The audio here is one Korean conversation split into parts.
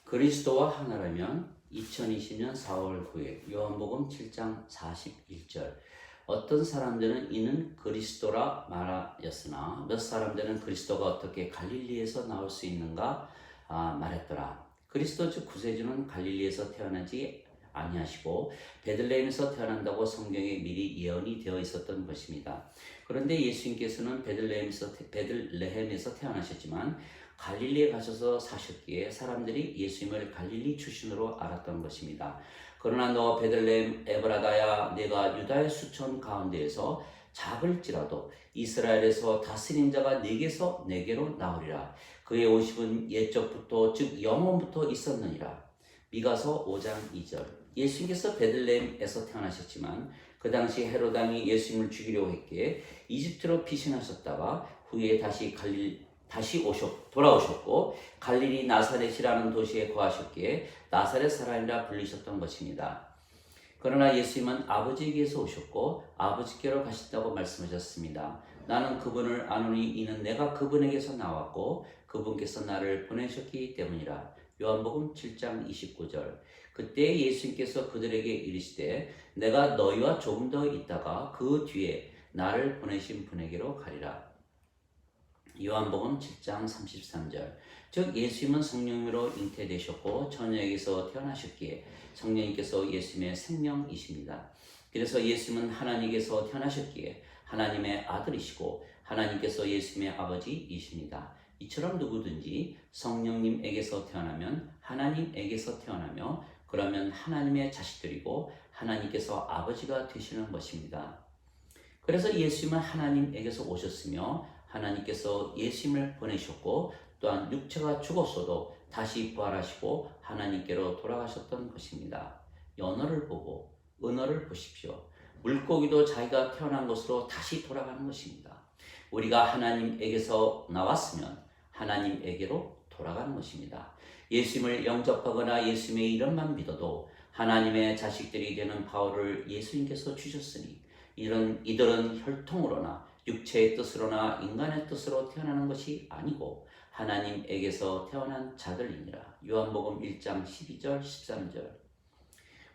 그리스도와 하나라면 2020년 4월 9일 요한복음 7장 41절 어떤 사람들은 이는 그리스도라 말하였으나 몇 사람들은 그리스도가 어떻게 갈릴리에서 나올 수 있는가 말했더라. 그리스도 즉 구세주는 갈릴리에서 태어나지 아니하시고 베들레헴에서 태어난다고 성경에 미리 예언이 되어 있었던 것입니다. 그런데 예수님께서는 베들레헴에서 태어나셨지만 갈릴리에 가셔서 사셨기에 사람들이 예수님을 갈릴리 출신으로 알았던 것입니다. 그러나 너 베들레헴 에브라다야, 내가 유다의 수천 가운데에서 작을지라도 이스라엘에서 다스린 자가 네게서 네게로 나오리라. 그의 오십은 옛적부터 즉 영원부터 있었느니라. 미가서 5장 2절. 예수님께서 베들레헴에서 태어나셨지만 그 당시 헤롯 왕이 예수님을 죽이려고 했기에 이집트로 피신하셨다가 후에 돌아오셨고 갈릴리 나사렛이라는 도시에 거하셨기에 나사렛 사람이라 불리셨던 것입니다. 그러나 예수님은 아버지에게서 오셨고 아버지께로 가신다고 말씀하셨습니다. 나는 그분을 아노니 이는 내가 그분에게서 나왔고 그분께서 나를 보내셨기 때문이라. 요한복음 7장 29절. 그때 예수님께서 그들에게 이르시되 내가 너희와 조금 더 있다가 그 뒤에 나를 보내신 분에게로 가리라. 요한복음 7장 33절. 즉 예수님은 성령으로 잉태되셨고 처녀에게서 태어나셨기에 성령님께서 예수님의 생명이십니다. 그래서 예수님은 하나님께서 태어나셨기에 하나님의 아들이시고 하나님께서 예수님의 아버지이십니다. 이처럼 누구든지 성령님에게서 태어나면 하나님에게서 태어나며 그러면 하나님의 자식들이고 하나님께서 아버지가 되시는 것입니다. 그래서 예수님은 하나님에게서 오셨으며 하나님께서 예수님을 보내셨고 또한 육체가 죽었어도 다시 부활하시고 하나님께로 돌아가셨던 것입니다. 연어를 보고 은어를 보십시오. 물고기도 자기가 태어난 것으로 다시 돌아가는 것입니다. 우리가 하나님에게서 나왔으면 하나님에게로 돌아가는 것입니다. 예수님을 영접하거나 예수님의 이름만 믿어도 하나님의 자식들이 되는 바울을 예수님께서 주셨으니 이들은 혈통으로나 육체의 뜻으로나 인간의 뜻으로 태어나는 것이 아니고 하나님에게서 태어난 자들이니라. 요한복음 1장 12절 13절.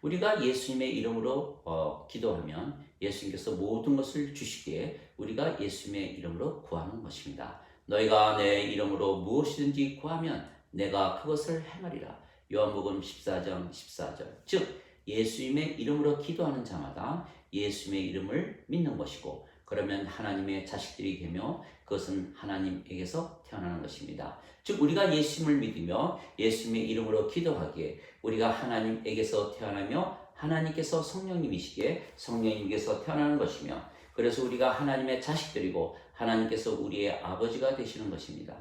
우리가 예수님의 이름으로 기도하면 예수님께서 모든 것을 주시기에 우리가 예수님의 이름으로 구하는 것입니다. 너희가 내 이름으로 무엇이든지 구하면 내가 그것을 행하리라. 요한복음 14장 14절. 즉 예수님의 이름으로 기도하는 자마다 예수님의 이름을 믿는 것이고 그러면 하나님의 자식들이 되며 그것은 하나님에게서 태어나는 것입니다. 즉 우리가 예수님을 믿으며 예수님의 이름으로 기도하기에 우리가 하나님에게서 태어나며 하나님께서 성령님이시기에 성령님께서 태어나는 것이며 그래서 우리가 하나님의 자식들이고 하나님께서 우리의 아버지가 되시는 것입니다.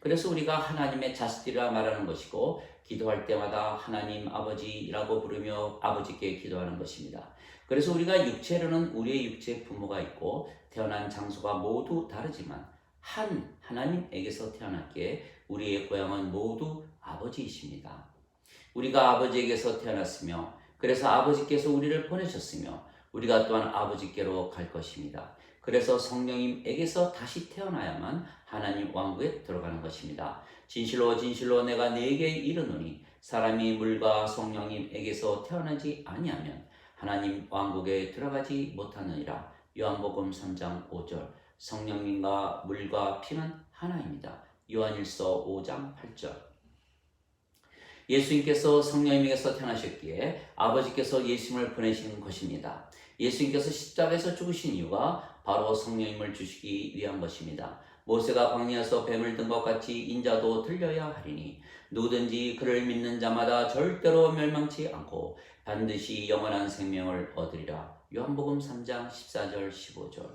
그래서 우리가 하나님의 자식들이라 말하는 것이고 기도할 때마다 하나님 아버지라고 부르며 아버지께 기도하는 것입니다. 그래서 우리가 육체로는 우리의 육체 부모가 있고 태어난 장소가 모두 다르지만 하나님에게서 태어났기에 우리의 고향은 모두 아버지이십니다. 우리가 아버지에게서 태어났으며 그래서 아버지께서 우리를 보내셨으며 우리가 또한 아버지께로 갈 것입니다. 그래서 성령님에게서 다시 태어나야만 하나님 왕국에 들어가는 것입니다. 진실로 진실로 내가 네게 이르노니 사람이 물과 성령님에게서 태어나지 아니하면 하나님 왕국에 들어가지 못하느니라. 요한복음 3장 5절. 성령님과 물과 피는 하나입니다. 요한일서 5장 8절. 예수님께서 성령님에게서 태어나셨기에 아버지께서 예수님을 보내신 것입니다. 예수님께서 십자가에서 죽으신 이유가 바로 성령님을 주시기 위한 것입니다. 모세가 광야에서 뱀을 든 것 같이 인자도 들려야 하리니 누구든지 그를 믿는 자마다 절대로 멸망치 않고 반드시 영원한 생명을 얻으리라. 요한복음 3장 14절 15절.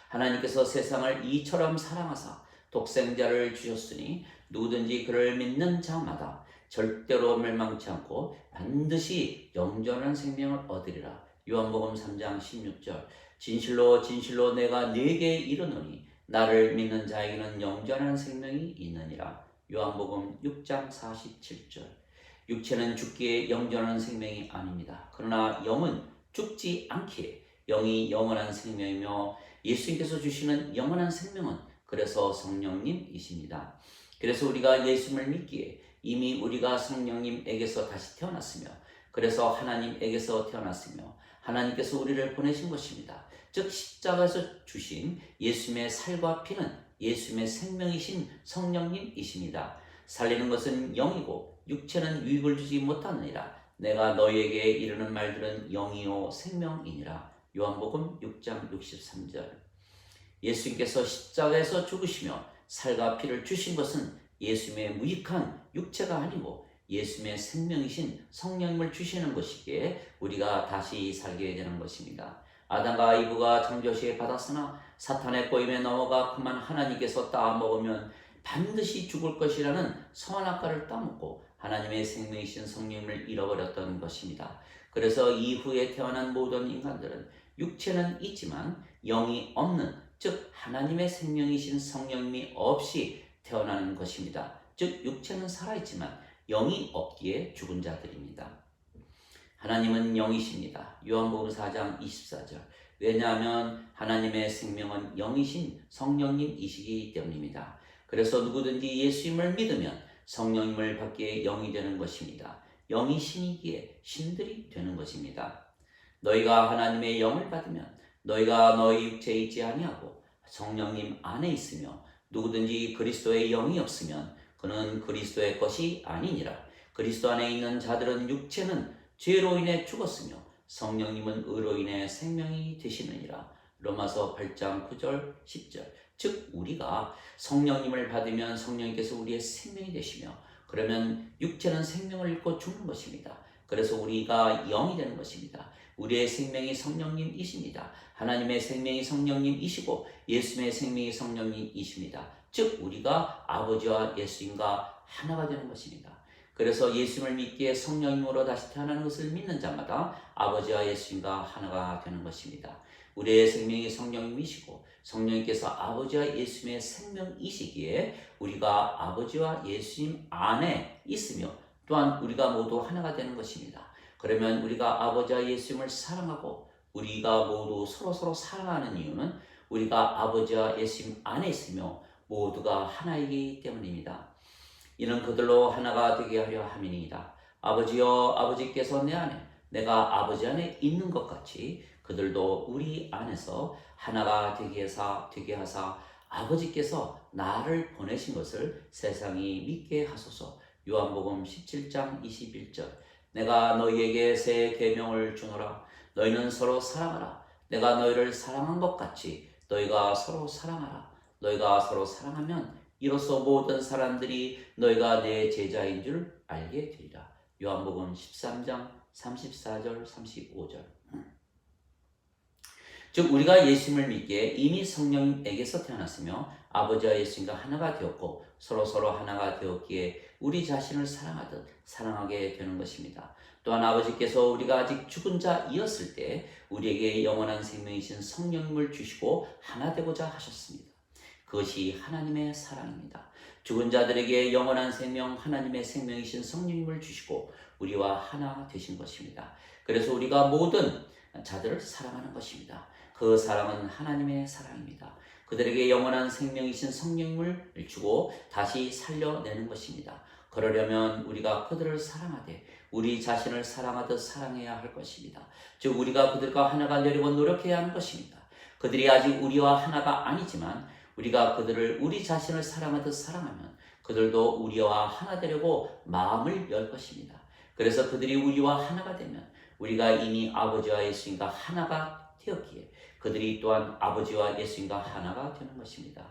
하나님께서 세상을 이처럼 사랑하사 독생자를 주셨으니 누구든지 그를 믿는 자마다 절대로 멸망치 않고 반드시 영원한 생명을 얻으리라. 요한복음 3장 16절. 진실로 진실로 내가 네게 이르노니 나를 믿는 자에게는 영원한 생명이 있느니라. 요한복음 6장 47절. 육체는 죽기에 영원한 생명이 아닙니다. 그러나 영은 죽지 않기에 영이 영원한 생명이며 예수님께서 주시는 영원한 생명은 그래서 성령님이십니다. 그래서 우리가 예수님을 믿기에 이미 우리가 성령님에게서 다시 태어났으며 그래서 하나님에게서 태어났으며 하나님께서 우리를 보내신 것입니다. 즉 십자가에서 주신 예수님의 살과 피는 예수님의 생명이신 성령님이십니다. 살리는 것은 영이고 육체는 유익을 주지 못하느니라. 내가 너희에게 이르는 말들은 영이요 생명이니라. 요한복음 6장 63절. 예수님께서 십자가에서 죽으시며 살과 피를 주신 것은 예수님의 무익한 육체가 아니고 예수님의 생명이신 성령님을 주시는 것이기에 우리가 다시 살게 되는 것입니다. 아담과 이브가 창조시에 받았으나 사탄의 꼬임에 넘어가 그만 하나님께서 따먹으면 반드시 죽을 것이라는 선악과를 따먹고 하나님의 생명이신 성령님을 잃어버렸던 것입니다. 그래서 이후에 태어난 모든 인간들은 육체는 있지만 영이 없는, 즉 하나님의 생명이신 성령님이 없이 태어나는 것입니다. 즉 육체는 살아있지만 영이 없기에 죽은 자들입니다. 하나님은 영이십니다. 요한복음 4장 24절. 왜냐하면 하나님의 생명은 영이신 성령님이시기 때문입니다. 그래서 누구든지 예수님을 믿으면 성령님을 받기에 영이 되는 것입니다. 영이 신이기에 신들이 되는 것입니다. 너희가 하나님의 영을 받으면 너희가 너희 육체에 있지 아니하고 성령님 안에 있으며 누구든지 그리스도의 영이 없으면 그는 그리스도의 것이 아니니라. 그리스도 안에 있는 자들은 육체는 죄로 인해 죽었으며 성령님은 의로 인해 생명이 되시느니라. 로마서 8장 9절 10절. 즉 우리가 성령님을 받으면 성령님께서 우리의 생명이 되시며 그러면 육체는 생명을 잃고 죽는 것입니다. 그래서 우리가 영이 되는 것입니다. 우리의 생명이 성령님이십니다. 하나님의 생명이 성령님이시고 예수님의 생명이 성령님이십니다. 즉 우리가 아버지와 예수님과 하나가 되는 것입니다. 그래서 예수님을 믿기에 성령님으로 다시 태어나는 것을 믿는 자마다 아버지와 예수님과 하나가 되는 것입니다. 우리의 생명이 성령님이시고 성령님께서 아버지와 예수님의 생명이시기에 우리가 아버지와 예수님 안에 있으며 또한 우리가 모두 하나가 되는 것입니다. 그러면 우리가 아버지와 예수님을 사랑하고 우리가 모두 서로 사랑하는 이유는 우리가 아버지와 예수님 안에 있으며 모두가 하나이기 때문입니다. 이는 그들로 하나가 되게 하려 함이니이다. 아버지여, 아버지께서 내 안에 내가 아버지 안에 있는 것 같이 그들도 우리 안에서 하나가 되게 하사 아버지께서 나를 보내신 것을 세상이 믿게 하소서. 요한복음 17장 21절. 내가 너희에게 새 계명을 주노라. 너희는 서로 사랑하라. 내가 너희를 사랑한 것 같이 너희가 서로 사랑하라. 너희가 서로 사랑하면 이로써 모든 사람들이 너희가 내 제자인 줄 알게 되리라. 요한복음 13장 34절 35절. 즉 우리가 예수님을 믿기에 이미 성령에게서 태어났으며 아버지와 예수님과 하나가 되었고 서로 하나가 되었기에 우리 자신을 사랑하듯 사랑하게 되는 것입니다. 또한 아버지께서 우리가 아직 죽은 자이었을 때 우리에게 영원한 생명이신 성령님을 주시고 하나 되고자 하셨습니다. 그것이 하나님의 사랑입니다. 죽은 자들에게 영원한 생명, 하나님의 생명이신 성령님을 주시고 우리와 하나 되신 것입니다. 그래서 우리가 모든 자들을 사랑하는 것입니다. 그 사랑은 하나님의 사랑입니다. 그들에게 영원한 생명이신 성령님을 주고 다시 살려내는 것입니다. 그러려면 우리가 그들을 사랑하되 우리 자신을 사랑하듯 사랑해야 할 것입니다. 즉 우리가 그들과 하나가 되려고 노력해야 하는 것입니다. 그들이 아직 우리와 하나가 아니지만 우리가 그들을 우리 자신을 사랑하듯 사랑하면 그들도 우리와 하나 되려고 마음을 열 것입니다. 그래서 그들이 우리와 하나가 되면 우리가 이미 아버지와 예수님과 하나가 되었기에 그들이 또한 아버지와 예수님과 하나가 되는 것입니다.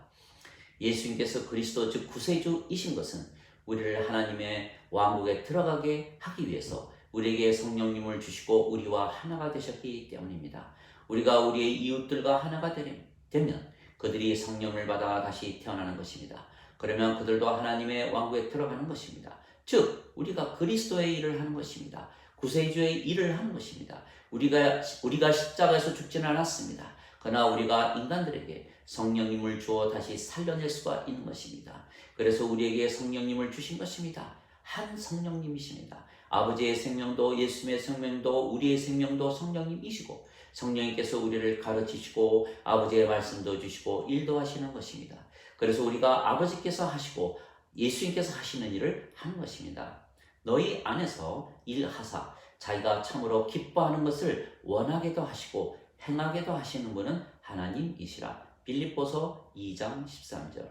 예수님께서 그리스도 즉 구세주이신 것은 우리를 하나님의 왕국에 들어가게 하기 위해서 우리에게 성령님을 주시고 우리와 하나가 되셨기 때문입니다. 우리가 우리의 이웃들과 하나가 되면 그들이 성령을 받아 다시 태어나는 것입니다. 그러면 그들도 하나님의 왕국에 들어가는 것입니다. 즉 우리가 그리스도의 일을 하는 것입니다. 구세주의 일을 하는 것입니다. 우리가 십자가에서 죽지는 않았습니다. 그러나 우리가 인간들에게 성령님을 주어 다시 살려낼 수가 있는 것입니다. 그래서 우리에게 성령님을 주신 것입니다. 한 성령님이십니다. 아버지의 생명도 예수님의 생명도 우리의 생명도 성령님이시고 성령님께서 우리를 가르치시고 아버지의 말씀도 주시고 일도 하시는 것입니다. 그래서 우리가 아버지께서 하시고 예수님께서 하시는 일을 하는 것입니다. 너희 안에서 일하사 자기가 참으로 기뻐하는 것을 원하게도 하시고 행하게도 하시는 분은 하나님이시라. 빌립보서 2장 13절.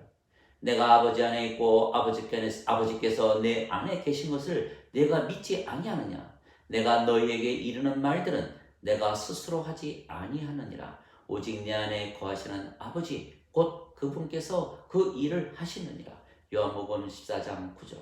내가 아버지 안에 있고 아버지께서 내 안에 계신 것을 내가 믿지 아니하느냐? 내가 너희에게 이르는 말들은 내가 스스로 하지 아니하느니라. 오직 내 안에 거하시는 아버지 곧 그분께서 그 일을 하시느니라. 요한복음 14장 9절.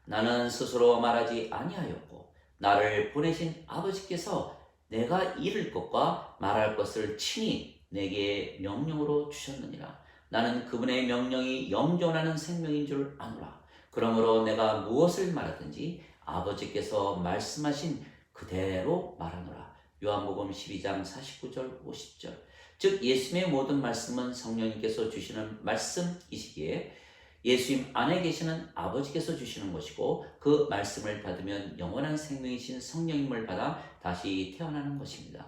나는 스스로 말하지 아니하였고 나를 보내신 아버지께서 내가 이를 것과 말할 것을 친히 내게 명령으로 주셨느니라. 나는 그분의 명령이 영존하는 생명인 줄 아노라. 그러므로 내가 무엇을 말하든지 아버지께서 말씀하신 그대로 말하노라. 요한복음 12장 49절 50절. 즉 예수님의 모든 말씀은 성령님께서 주시는 말씀이시기에 예수님 안에 계시는 아버지께서 주시는 것이고 그 말씀을 받으면 영원한 생명이신 성령님을 받아 다시 태어나는 것입니다.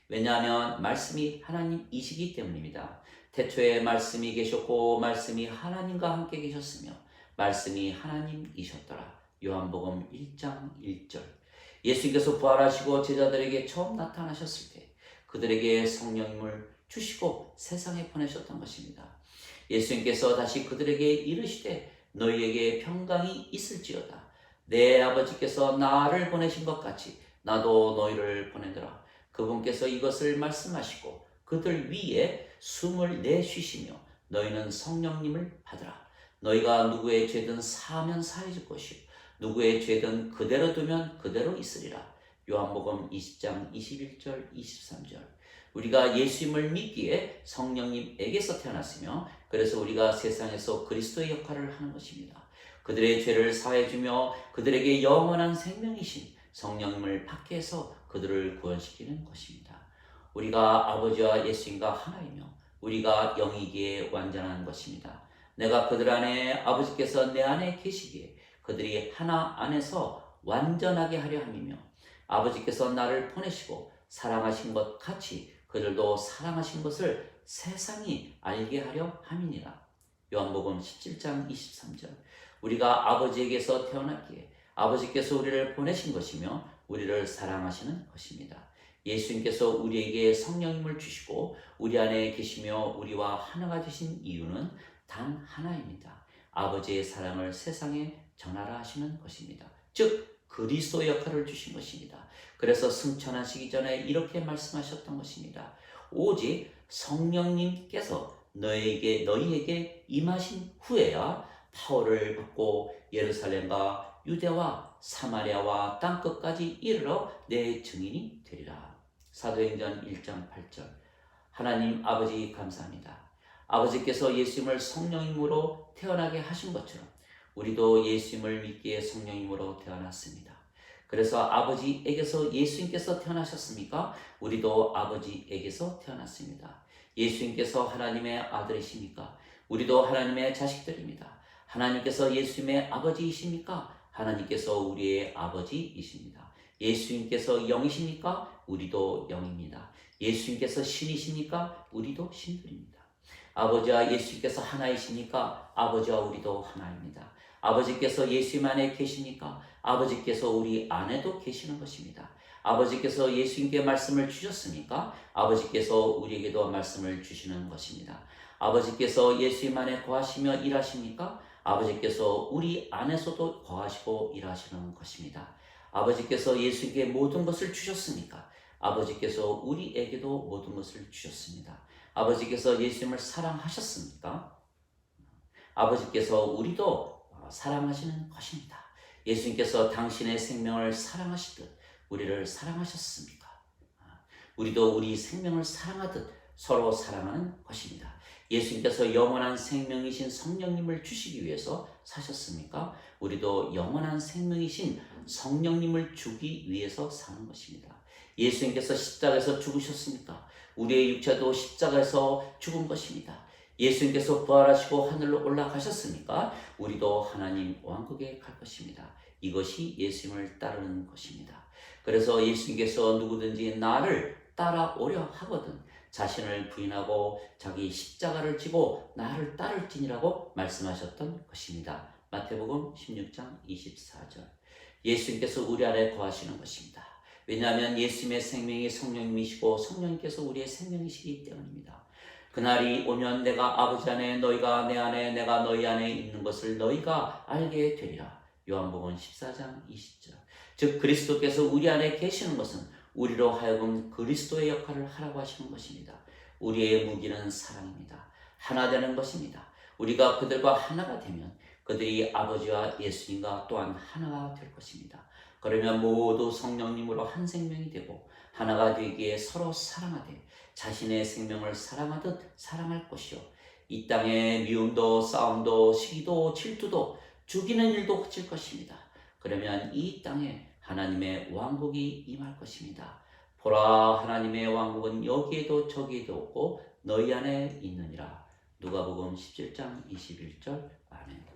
왜냐하면 말씀이 하나님이시기 때문입니다. 태초에 말씀이 계셨고 말씀이 하나님과 함께 계셨으며 말씀이 하나님이셨더라. 요한복음 1장 1절. 예수님께서 부활하시고 제자들에게 처음 나타나셨을 때 그들에게 성령님을 주시고 세상에 보내셨던 것입니다. 예수님께서 다시 그들에게 이르시되 너희에게 평강이 있을지어다. 내 아버지께서 나를 보내신 것 같이 나도 너희를 보내더라. 그분께서 이것을 말씀하시고 그들 위에 숨을 내쉬시며 너희는 성령님을 받으라. 너희가 누구의 죄든 사하면 사해질 것이요 누구의 죄든 그대로 두면 그대로 있으리라. 요한복음 20장 21절 23절. 우리가 예수님을 믿기에 성령님에게서 태어났으며 그래서 우리가 세상에서 그리스도의 역할을 하는 것입니다. 그들의 죄를 사해주며 그들에게 영원한 생명이신 성령님을 받게 해서 그들을 구원시키는 것입니다. 우리가 아버지와 예수님과 하나이며 우리가 영이기에 완전한 것입니다. 내가 그들 안에 아버지께서 내 안에 계시기에 그들이 하나 안에서 완전하게 하려 함이며 아버지께서 나를 보내시고 사랑하신 것 같이 그들도 사랑하신 것을 세상이 알게 하려 함이니라. 요한복음 17장 23절. 우리가 아버지에게서 태어났기에 아버지께서 우리를 보내신 것이며 우리를 사랑하시는 것입니다. 예수님께서 우리에게 성령님을 주시고 우리 안에 계시며 우리와 하나가 되신 이유는 단 하나입니다. 아버지의 사랑을 세상에 전하라 하시는 것입니다. 즉 그리스도 역할을 주신 것입니다. 그래서 승천하시기 전에 이렇게 말씀하셨던 것입니다. 오직 성령님께서 너희에게 임하신 후에야 파워를 받고 예루살렘과 유대와 사마리아와 땅끝까지 이르러 내 증인이 되리라. 사도행전 1장 8절. 하나님 아버지 감사합니다. 아버지께서 예수님을 성령님으로 태어나게 하신 것처럼 우리도 예수님을 믿기에 성령님으로 태어났습니다. 그래서 아버지에게서 예수님께서 태어나셨습니까? 우리도 아버지에게서 태어났습니다. 예수님께서 하나님의 아들이십니까? 우리도 하나님의 자식들입니다. 하나님께서 예수님의 아버지이십니까? 하나님께서 우리의 아버지이십니다. 예수님께서 영이십니까? 우리도 영입니다. 예수님께서 신이십니까? 우리도 신들입니다. 아버지와 예수님께서 하나이십니까? 아버지와 우리도 하나입니다. 아버지께서 예수님 안에 계시니까 아버지께서 우리 안에도 계시는 것입니다. 아버지께서 예수님께 말씀을 주셨으니까 아버지께서 우리에게도 말씀을 주시는 것입니다. 아버지께서 예수님 안에 거하시며 일하십니까? 아버지께서 우리 안에서도 거하시고 일하시는 것입니다. 아버지께서 예수님께 모든 것을 주셨으니까 아버지께서 우리에게도 모든 것을 주셨습니다. 아버지께서 예수님을 사랑하셨습니까? 아버지께서 우리도 사랑하시는 것입니다. 예수님께서 당신의 생명을 사랑하시듯 우리를 사랑하셨습니까? 우리도 우리 생명을 사랑하듯 서로 사랑하는 것입니다. 예수님께서 영원한 생명이신 성령님을 주시기 위해서 사셨습니까? 우리도 영원한 생명이신 성령님을 주기 위해서 사는 것입니다. 예수님께서 십자가에서 죽으셨습니까? 우리의 육체도 십자가에서 죽은 것입니다. 예수님께서 부활하시고 하늘로 올라가셨으니까 우리도 하나님 왕국에 갈 것입니다. 이것이 예수님을 따르는 것입니다. 그래서 예수님께서 누구든지 나를 따라오려 하거든 자신을 부인하고 자기 십자가를 지고 나를 따를지니라고 말씀하셨던 것입니다. 마태복음 16장 24절. 예수님께서 우리 안에 거하시는 것입니다. 왜냐하면 예수님의 생명이 성령님이시고 성령님께서 우리의 생명이시기 때문입니다. 그날이 오면 내가 아버지 안에 너희가 내 안에 내가 너희 안에 있는 것을 너희가 알게 되리라. 요한복음 14장 20절. 즉 그리스도께서 우리 안에 계시는 것은 우리로 하여금 그리스도의 역할을 하라고 하시는 것입니다. 우리의 무기는 사랑입니다. 하나 되는 것입니다. 우리가 그들과 하나가 되면 그들이 아버지와 예수님과 또한 하나가 될 것입니다. 그러면 모두 성령님으로 한 생명이 되고 하나가 되기에 서로 사랑하되 자신의 생명을 사랑하듯 사랑할 것이요 이 땅에 미움도 싸움도 시기도 질투도 죽이는 일도 그칠 것입니다. 그러면 이 땅에 하나님의 왕국이 임할 것입니다. 보라 하나님의 왕국은 여기에도 저기에도 없고 너희 안에 있느니라. 누가복음 17장 21절. 아멘.